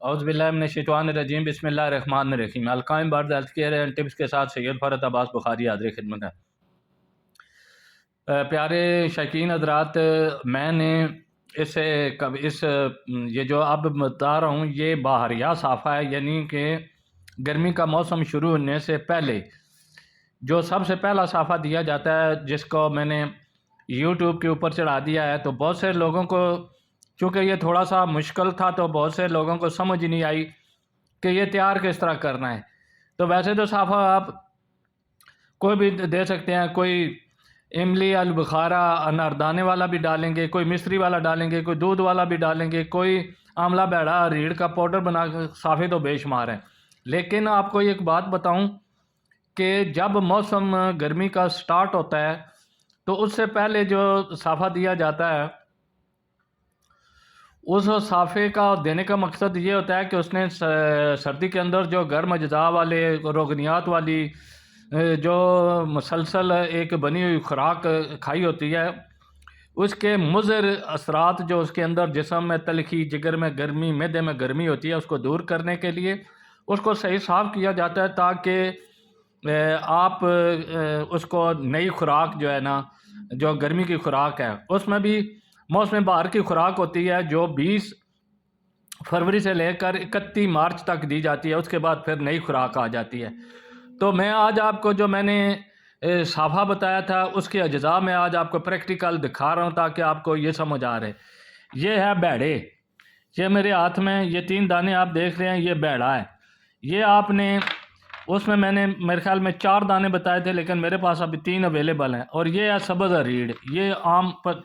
اعوذ باللہ من الشیطان الرجیم، بسم اللہ الرحمن الرحیم۔ القائم بارد ہیلتھ کیئر اینڈ ٹپس کے ساتھ سید فرحت عباس بخاری حاضر خدمت ہے۔ پیارے شائقین حضرات، میں نے یہ جو اب بتا رہا ہوں یہ بحریہ صافہ ہے، یعنی کہ گرمی کا موسم شروع ہونے سے پہلے جو سب سے پہلا صافہ دیا جاتا ہے، جس کو میں نے یوٹیوب کے اوپر چڑھا دیا ہے، تو بہت سے لوگوں کو چونکہ یہ تھوڑا سا مشکل تھا تو بہت سے لوگوں کو سمجھ نہیں آئی کہ یہ تیار کس طرح کرنا ہے۔ تو ویسے تو صافہ آپ کوئی بھی دے سکتے ہیں، کوئی املی البخارا اناردانے والا بھی ڈالیں گے، کوئی مصری والا ڈالیں گے، کوئی دودھ والا بھی ڈالیں گے، کوئی آملہ بیڑا ریڑھ کا پاؤڈر بنا کے، صافے تو بے شمار ہیں۔ لیکن آپ کو ایک بات بتاؤں کہ جب موسم گرمی کا سٹارٹ ہوتا ہے تو اس سے پہلے جو صافہ دیا جاتا ہے، اس صافے کا دینے کا مقصد یہ ہوتا ہے کہ اس نے سردی کے اندر جو گرم اجزاء والے روغنیات والی جو مسلسل ایک بنی ہوئی خوراک کھائی ہوتی ہے، اس کے مضر اثرات جو اس کے اندر جسم میں تلخی، جگر میں گرمی، معدے میں گرمی ہوتی ہے، اس کو دور کرنے کے لیے اس کو صحیح صاف کیا جاتا ہے، تاکہ آپ اس کو نئی خوراک جو ہے نا، جو گرمی کی خوراک ہے، اس میں بھی موسم بہار کی خوراک ہوتی ہے جو 20 فروری سے لے کر 31 مارچ تک دی جاتی ہے، اس کے بعد پھر نئی خوراک آ جاتی ہے۔ تو میں آج آپ کو جو میں نے صافہ بتایا تھا، اس کے اجزاء میں آج آپ کو پریکٹیکل دکھا رہا ہوں تاکہ آپ کو یہ سمجھ آ رہے۔ یہ ہے بیڑے، یہ میرے ہاتھ میں یہ 3 دانے آپ دیکھ رہے ہیں، یہ بیڑا ہے۔ یہ آپ نے اس میں نے میرے خیال میں 4 دانے بتائے تھے، لیکن میرے پاس ابھی 3 اویلیبل ہیں۔ اور یہ ہے سبز ریڑھ،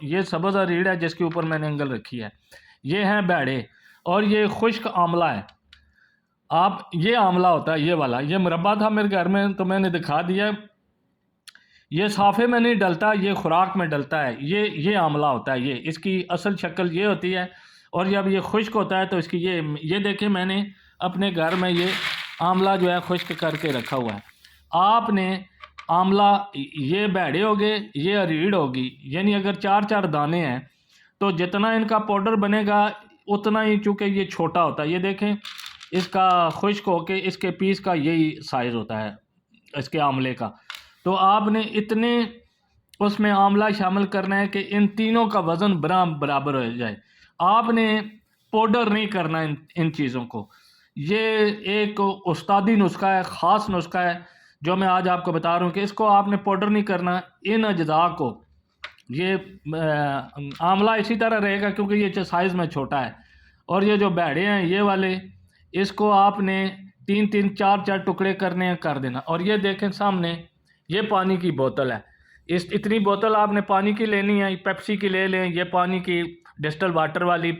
یہ سبز ریڑھ ہے جس کے اوپر میں نے انگل رکھی ہے۔ یہ ہیں بیڑے، اور یہ خشک آملہ ہے۔ یہ آملہ ہوتا ہے، یہ والا، یہ مربع تھا میرے گھر میں تو میں نے دکھا دیا۔ یہ صافے میں نہیں ڈلتا، یہ خوراک میں ڈلتا ہے۔ یہ آملہ ہوتا ہے، اس کی اصل شکل یہ ہوتی ہے، اور جب یہ خشک ہوتا ہے تو اس کی یہ دیکھیں، میں نے اپنے گھر میں یہ آملہ جو ہے خشک کر کے رکھا ہوا ہے۔ آپ نے آملہ، یہ بیڑے ہوگے، یہ ریڑھ ہوگی، یعنی اگر 4 دانے ہیں تو جتنا ان کا پاؤڈر بنے گا اتنا ہی، چونکہ یہ چھوٹا ہوتا ہے، یہ دیکھیں اس کا خشک ہو کے اس کے پیس کا یہی سائز ہوتا ہے اس کے آملے کا۔ تو آپ نے اتنے اس میں آملہ شامل کرنا ہے کہ ان تینوں کا وزن برابر ہو جائے۔ آپ نے پاؤڈر نہیں کرنا ان چیزوں کو۔ یہ ایک استادی نسخہ ہے، خاص نسخہ ہے جو میں آج آپ کو بتا رہا ہوں کہ اس کو آپ نے پاؤڈر نہیں کرنا۔ ان اجزاء کو، یہ آملہ اسی طرح رہے گا کیونکہ یہ سائز میں چھوٹا ہے، اور یہ جو بیڑے ہیں یہ والے، اس کو آپ نے 3 4 ٹکڑے کرنے ہیں، کر دینا۔ اور یہ دیکھیں سامنے، یہ پانی کی بوتل ہے، اتنی بوتل آپ نے پانی کی لینی ہے، پیپسی کی لے لیں، یہ پانی کی ڈسٹل واٹر والی،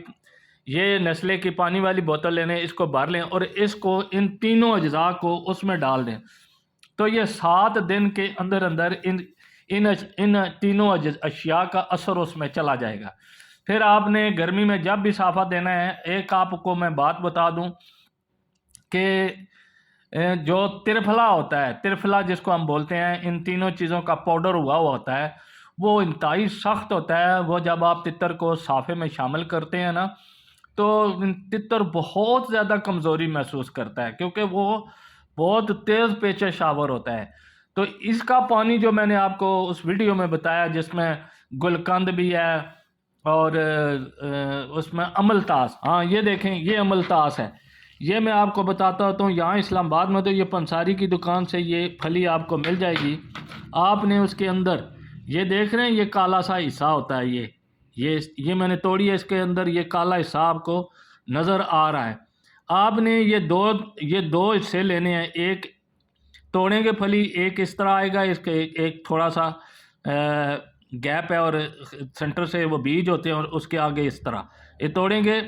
یہ نیسلے کی پانی والی بوتل لینے، اس کو بھر لیں اور اس کو ان تینوں اجزاء کو اس میں ڈال دیں۔ تو یہ 7 دن کے اندر ان تینوں اشیاء کا اثر اس میں چلا جائے گا۔ پھر آپ نے گرمی میں جب بھی صافہ دینا ہے، ایک آپ کو میں بات بتا دوں کہ جو ترفلا ہوتا ہے، ترفلا جس کو ہم بولتے ہیں، ان تینوں چیزوں کا پاؤڈر ہوا ہوتا ہے، وہ انتہائی سخت ہوتا ہے۔ وہ جب آپ تتر کو صافے میں شامل کرتے ہیں نا، تو تتر بہت زیادہ کمزوری محسوس کرتا ہے کیونکہ وہ بہت تیز پیچ شاور ہوتا ہے۔ تو اس کا پانی جو میں نے آپ کو اس ویڈیو میں بتایا، جس میں گلقند بھی ہے اور اس میں املتاس، ہاں یہ دیکھیں یہ املتاس ہے، یہ میں آپ کو بتاتا ہوتا ہوں۔ یہاں اسلام آباد میں تو یہ پنساری کی دکان سے یہ پھلی آپ کو مل جائے گی۔ آپ نے اس کے اندر یہ دیکھ رہے ہیں، یہ کالا سا حصہ ہوتا ہے، یہ میں نے توڑی ہے، اس کے اندر یہ کالا حصہ آپ کو نظر آ رہا ہے۔ آپ نے یہ دو حصے لینے ہیں، ایک توڑیں گے پھلی، ایک اس طرح آئے گا، اس کے ایک تھوڑا سا گیپ ہے اور سینٹر سے وہ بیج ہوتے ہیں، اور اس کے آگے اس طرح یہ توڑیں گے۔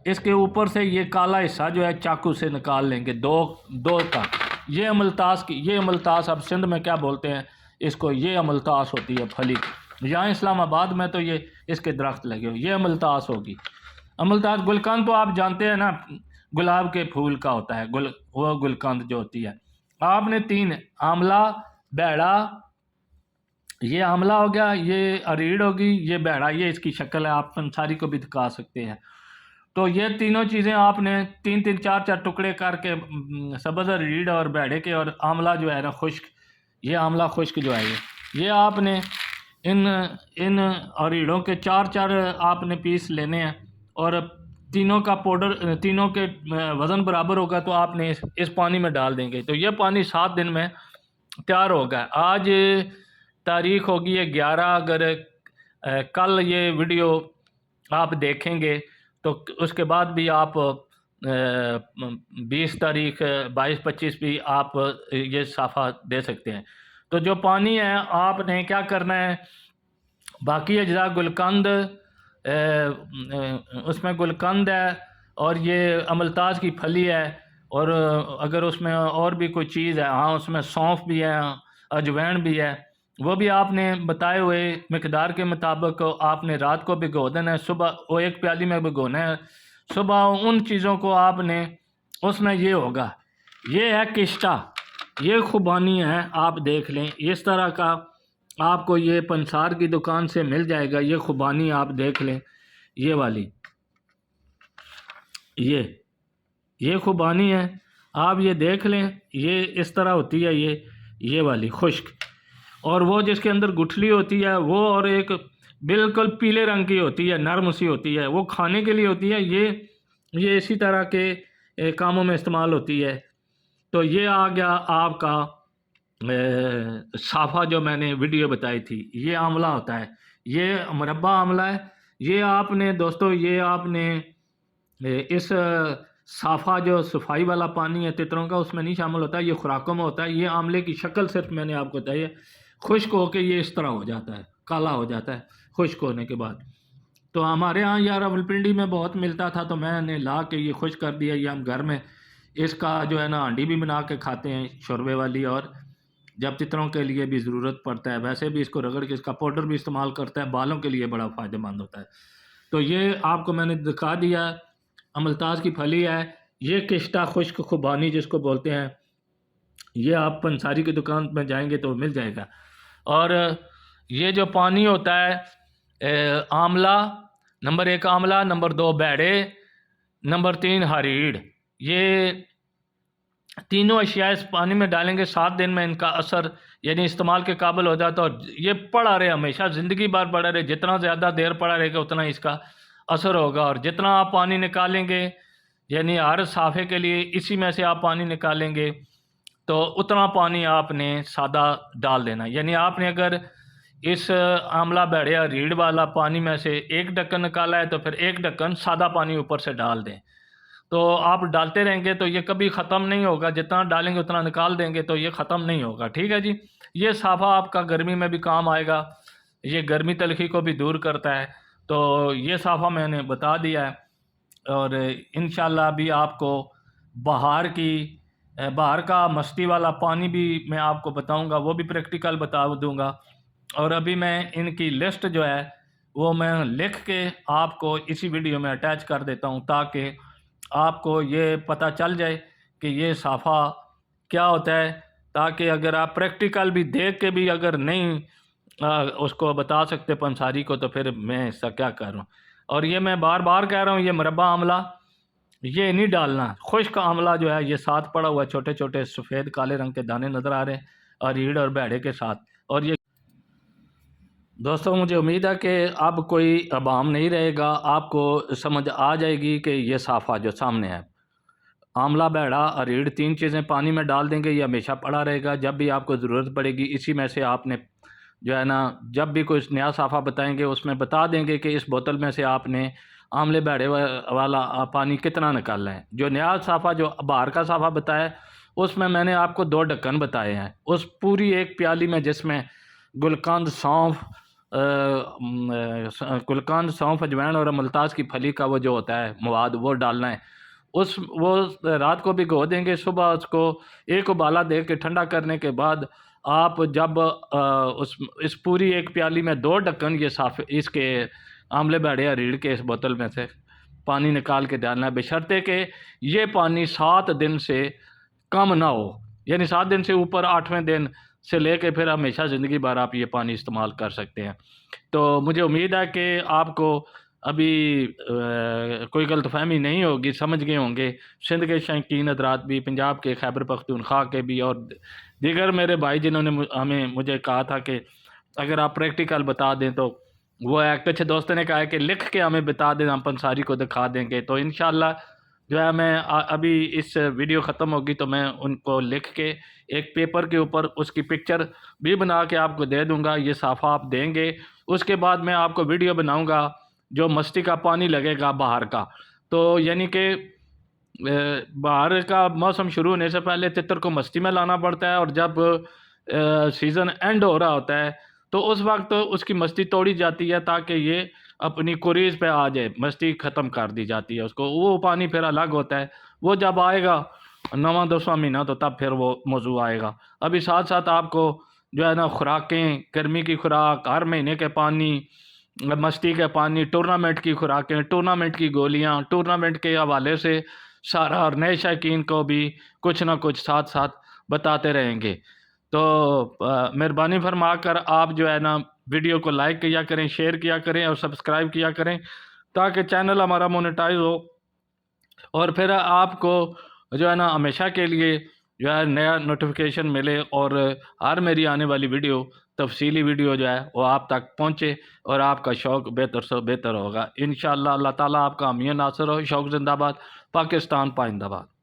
اس کے اوپر سے یہ کالا حصہ جو ہے چاقو سے نکال لیں گے، دو کا۔ یہ املتاس اب سندھ میں کیا بولتے ہیں اس کو، یہ املتاس ہوتی ہے پھلی۔ یہاں اسلام آباد میں تو یہ اس کے درخت لگے ہوئے، یہ املتاس ہوگی۔ املتاس، گلقند تو آپ جانتے ہیں نا، گلاب کے پھول کا ہوتا ہے، وہ گلقند جو ہوتی ہے۔ آپ نے 3 آملہ، بیڑا، یہ آملہ ہو گیا، یہ ریڑھ ہوگی، یہ بیڑا، یہ اس کی شکل ہے، آپ پنساری کو بھی دکھا سکتے ہیں۔ تو یہ تینوں چیزیں آپ نے تین تین چار چار ٹکڑے کر کے سبز ریڑھ اور بیڑے کے اور آملہ جو ہے نا خشک، یہ آملہ خشک جو ہے یہ آپ نے ان ریڑھوں کے چار چار آپ نے پیس لینے ہیں، اور تینوں کا پاؤڈر، تینوں کے وزن برابر ہوگا تو آپ نے اس پانی میں ڈال دیں گے، تو یہ پانی 7 دن میں تیار ہوگا۔ آج تاریخ ہوگی ہے 11، اگر کل یہ ویڈیو آپ دیکھیں گے تو اس کے بعد بھی آپ 20 تاریخ 22 25 بھی آپ یہ صافہ دے سکتے ہیں۔ تو جو پانی ہے آپ نے کیا کرنا ہے، باقی اجزاء گلقند، اس میں گلقند ہے اور یہ املتاز کی پھلی ہے، اور اگر اس میں اور بھی کوئی چیز ہے، ہاں اس میں سونف بھی ہے، اجوائن بھی ہے، وہ بھی آپ نے بتائے ہوئے مقدار کے مطابق آپ نے رات کو بھگو دینا ہے، صبح وہ 1 پیالی میں بھگونا ہے، صبح ان چیزوں کو آپ نے، اس میں یہ ہوگا، یہ ہے کشتہ، یہ خوبانی ہے، آپ دیکھ لیں اس طرح کا آپ کو یہ پنسار کی دکان سے مل جائے گا، یہ خوبانی آپ دیکھ لیں، یہ والی یہ خوبانی ہے، آپ یہ دیکھ لیں، یہ اس طرح ہوتی ہے، یہ والی خشک، اور وہ جس کے اندر گٹھلی ہوتی ہے وہ، اور ایک بالکل پیلے رنگ کی ہوتی ہے، نرم سی ہوتی ہے، وہ کھانے کے لیے ہوتی ہے، یہ اسی طرح کے کاموں میں استعمال ہوتی ہے۔ تو یہ آ گیا آپ کا صافہ جو میں نے ویڈیو بتائی تھی، یہ آملہ ہوتا ہے، یہ مربع آملہ ہے۔ یہ آپ نے دوستو، یہ آپ نے اس صافہ جو صفائی والا پانی ہے تتروں کا، اس میں نہیں شامل ہوتا، یہ خوراکوں میں ہوتا ہے۔ یہ آملے کی شکل صرف میں نے آپ کو بتائی ہے، خشک ہو کے یہ اس طرح ہو جاتا ہے، کالا ہو جاتا ہے خشک ہونے کے بعد۔ تو ہمارے ہاں یار راولپنڈی میں بہت ملتا تھا، تو میں نے لا کے یہ خشک کر دیا، یہ ہم گھر میں اس کا جو ہے نا ہانڈی بھی بنا کے کھاتے ہیں شوربے والی، اور جب تتروں کے لیے بھی ضرورت پڑتا ہے، ویسے بھی اس کو رگڑ کے اس کا پاؤڈر بھی استعمال کرتا ہے، بالوں کے لیے بڑا فائدہ مند ہوتا ہے۔ تو یہ آپ کو میں نے دکھا دیا، املتاز کی پھلی ہے، یہ کشتہ خشک خوبانی جس کو بولتے ہیں، یہ آپ پنساری کی دکان میں جائیں گے تو مل جائے گا۔ اور یہ جو پانی ہوتا ہے آملہ، نمبر 1 آملہ، نمبر 2 بیڑے، نمبر 3 ہریڑ، یہ تینوں اشیاء اس پانی میں ڈالیں گے، 7 دن میں ان کا اثر یعنی استعمال کے قابل ہو جاتا ہے، اور یہ پڑا رہے ہمیشہ زندگی بھر پڑا رہے، جتنا زیادہ دیر پڑا رہے گا اتنا اس کا اثر ہوگا، اور جتنا آپ پانی نکالیں گے یعنی ہر صافے کے لیے اسی میں سے آپ پانی نکالیں گے تو اتنا پانی آپ نے سادہ ڈال دینا، یعنی آپ نے اگر اس آملہ بیڑے یا ریڑھ والا پانی میں سے 1 ڈھکن نکالا ہے تو پھر 1 ڈھکن سادہ پانی اوپر سے ڈال دیں، تو آپ ڈالتے رہیں گے تو یہ کبھی ختم نہیں ہوگا، جتنا ڈالیں گے اتنا نکال دیں گے تو یہ ختم نہیں ہوگا، ٹھیک ہے جی۔ یہ صافہ آپ کا گرمی میں بھی کام آئے گا، یہ گرمی تلخی کو بھی دور کرتا ہے، تو یہ صافہ میں نے بتا دیا ہے، اور انشاءاللہ ابھی آپ کو باہر کا مستی والا پانی بھی میں آپ کو بتاؤں گا، وہ بھی پریکٹیکل بتا دوں گا، اور ابھی میں ان کی لسٹ جو ہے وہ میں لکھ کے آپ کو اسی ویڈیو میں اٹیچ کر دیتا ہوں، تاکہ آپ کو یہ پتہ چل جائے کہ یہ صافہ کیا ہوتا ہے، تاکہ اگر آپ پریکٹیکل بھی دیکھ کے بھی اگر نہیں اس کو بتا سکتے پنساری کو، تو پھر میں اس کا کیا کر رہا ہوں۔ اور یہ میں بار بار کہہ رہا ہوں، یہ مربع آملہ یہ نہیں ڈالنا، خشک آملہ جو ہے یہ ساتھ پڑا ہوا ہے، چھوٹے چھوٹے سفید کالے رنگ کے دانے نظر آ رہے ہیں، اور ریڑھ اور بیڑے کے ساتھ۔ اور یہ دوستوں مجھے امید ہے کہ اب کوئی ابہام نہیں رہے گا، آپ کو سمجھ آ جائے گی کہ یہ صافہ جو سامنے ہے، آملہ بیڑا اور ریڑھ 3 چیزیں پانی میں ڈال دیں گے، یہ ہمیشہ پڑا رہے گا، جب بھی آپ کو ضرورت پڑے گی اسی میں سے آپ نے جو ہے نا، جب بھی کوئی نیا صافہ بتائیں گے اس میں بتا دیں گے کہ اس بوتل میں سے آپ نے آملے بیڑے والا پانی کتنا نکالنا ہے۔ جو نیا صافہ جو باہر کا صافہ بتایا ہے اس میں نے آپ کو 2 ڈھکن بتائے ہیں، اس پوری 1 پیالی میں جس میں گلقند، سونف، اجوائن اور ملتاز کی پھلی کا وہ جو ہوتا ہے مواد وہ ڈالنا ہے، وہ رات کو بھگو دیں گے، صبح اس کو 1 ابالا دے کے ٹھنڈا کرنے کے بعد آپ جب اس پوری 1 پیالی میں 2 ڈھکن یہ صاف اس کے آملے بیڑے یا ریڑھ کے اس بوتل میں سے پانی نکال کے ڈالنا ہے، بشرطے کہ یہ پانی 7 دن سے کم نہ ہو، یعنی 7 دن سے اوپر 8ویں دن سے لے کے پھر ہمیشہ زندگی بھر آپ یہ پانی استعمال کر سکتے ہیں۔ تو مجھے امید ہے کہ آپ کو ابھی کوئی غلط فہمی نہیں ہوگی، سمجھ گئے ہوں گے سندھ کے شائقین حضرات بھی، پنجاب کے، خیبر پختونخوا کے بھی، اور دیگر میرے بھائی جنہوں نے مجھے کہا تھا کہ اگر آپ پریکٹیکل بتا دیں تو وہ ہے، کچھ دوستوں نے کہا ہے کہ لکھ کے ہمیں بتا دیں، ہم پنساری کو دکھا دیں گے، تو انشاءاللہ جو ہے میں ابھی اس ویڈیو ختم ہوگی تو میں ان کو لکھ کے ایک پیپر کے اوپر اس کی پکچر بھی بنا کے آپ کو دے دوں گا، یہ صافہ آپ دیں گے، اس کے بعد میں آپ کو ویڈیو بناؤں گا جو مستی کا پانی لگے گا باہر کا، تو یعنی کہ باہر کا موسم شروع ہونے سے پہلے تتر کو مستی میں لانا پڑتا ہے، اور جب سیزن اینڈ ہو رہا ہوتا ہے تو اس وقت اس کی مستی توڑی جاتی ہے تاکہ یہ اپنی کوریز پہ آ جائے، مستی ختم کر دی جاتی ہے اس کو، وہ پانی پھر الگ ہوتا ہے، وہ جب آئے گا 9واں 10واں مہینہ تو تب پھر وہ موضوع آئے گا۔ ابھی ساتھ ساتھ آپ کو جو ہے نا خوراکیں، گرمی کی خوراک، ہر مہینے کے پانی، مستی کے پانی، ٹورنامنٹ کی خوراکیں، ٹورنامنٹ کی گولیاں، ٹورنامنٹ کے حوالے سے سارا، اور نئے شائقین کو بھی کچھ نہ کچھ ساتھ ساتھ بتاتے رہیں گے۔ تو مہربانی فرما کر آپ جو ہے نا ویڈیو کو لائک کیا کریں، شیئر کیا کریں اور سبسکرائب کیا کریں تاکہ چینل ہمارا مونیٹائز ہو، اور پھر آپ کو جو ہے نا ہمیشہ کے لیے جو ہے نیا نوٹیفیکیشن ملے، اور ہر میری آنے والی ویڈیو، تفصیلی ویڈیو جو ہے وہ آپ تک پہنچے، اور آپ کا شوق بہتر سے بہتر ہوگا انشاءاللہ۔ اللہ تعالیٰ آپ کا حامی ناصر ہو۔ شوق زندہ باد، پاکستان پائندہ باد۔